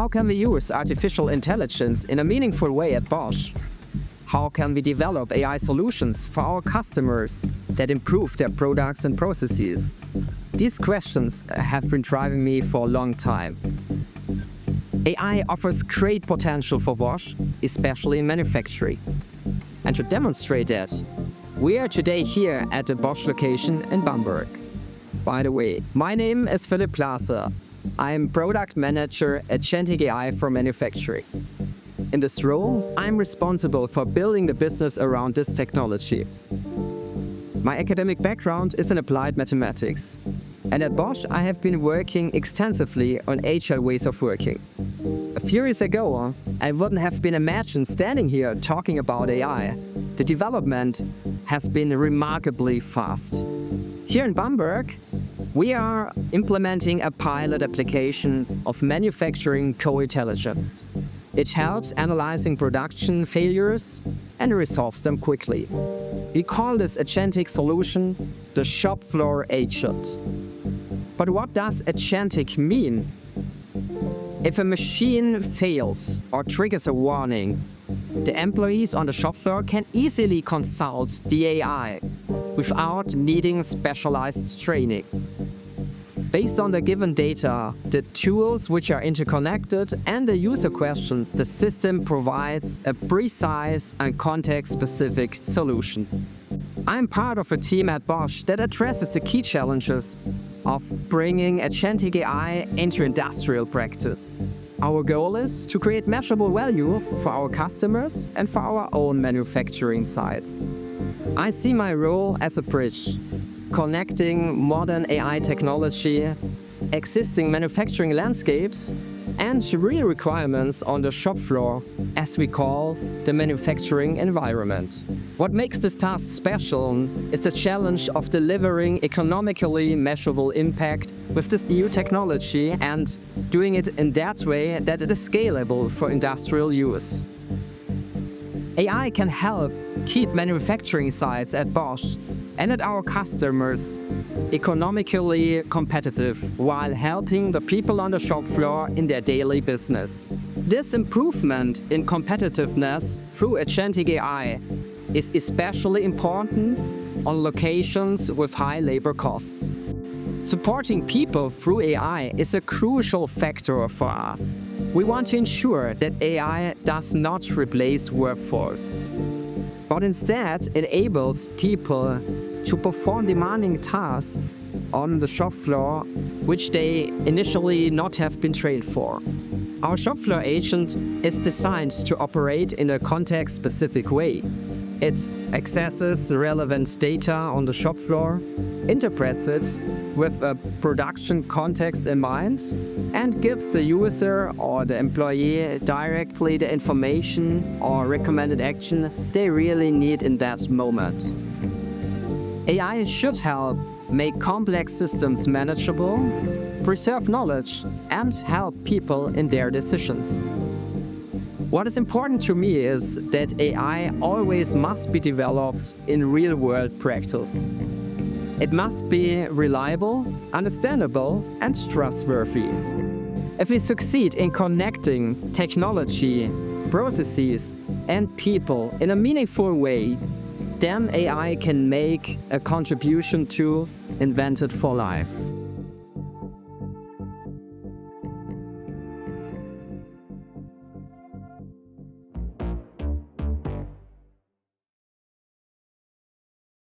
How can we use artificial intelligence in a meaningful way at Bosch? How can we develop AI solutions for our customers that improve their products and processes? These questions have been driving me for a long time. AI offers great potential for Bosch, especially in manufacturing. And to demonstrate that, we are today here at the Bosch location in Bamberg. By the way, my name is Philipp Plaser. I am Product Manager at Agentic AI for manufacturing. In this role, I'm responsible for building the business around this technology. My academic background is in applied mathematics. And at Bosch, I have been working extensively on agile ways of working. A few years ago, I wouldn't have been imagined standing here talking about AI. The development has been remarkably fast. Here in Bamberg, we are implementing a pilot application of manufacturing co-intelligence. It helps analyzing production failures and resolves them quickly. We call this agentic solution the shop floor agent. But what does agentic mean? If a machine fails or triggers a warning, the employees on the shop floor can easily consult the AI without needing specialized training. Based on the given data, the tools which are interconnected, and the user question, the system provides a precise and context-specific solution. I'm part of a team at Bosch that addresses the key challenges of bringing agentic AI into industrial practice. Our goal is to create measurable value for our customers and for our own manufacturing sites. I see my role as a bridge, connecting modern AI technology, existing manufacturing landscapes, and real requirements on the shop floor, as we call the manufacturing environment. What makes this task special is the challenge of delivering economically measurable impact with this new technology and doing it in that way that it is scalable for industrial use. AI can help keep manufacturing sites at Bosch and at our customers economically competitive while helping the people on the shop floor in their daily business. This improvement in competitiveness through agentic AI is especially important on locations with high labor costs. Supporting people through AI is a crucial factor for us. We want to ensure that AI does not replace workforce, but instead enables people to perform demanding tasks on the shop floor which they initially not have been trained for. Our shop floor agent is designed to operate in a context-specific way. It accesses relevant data on the shop floor, interprets it with a production context in mind, and gives the user or the employee directly the information or recommended action they really need in that moment. AI should help make complex systems manageable, preserve knowledge, and help people in their decisions. What is important to me is that AI always must be developed in real-world practice. It must be reliable, understandable, and trustworthy. If we succeed in connecting technology, processes, and people in a meaningful way, then AI can make a contribution to Invented for Life.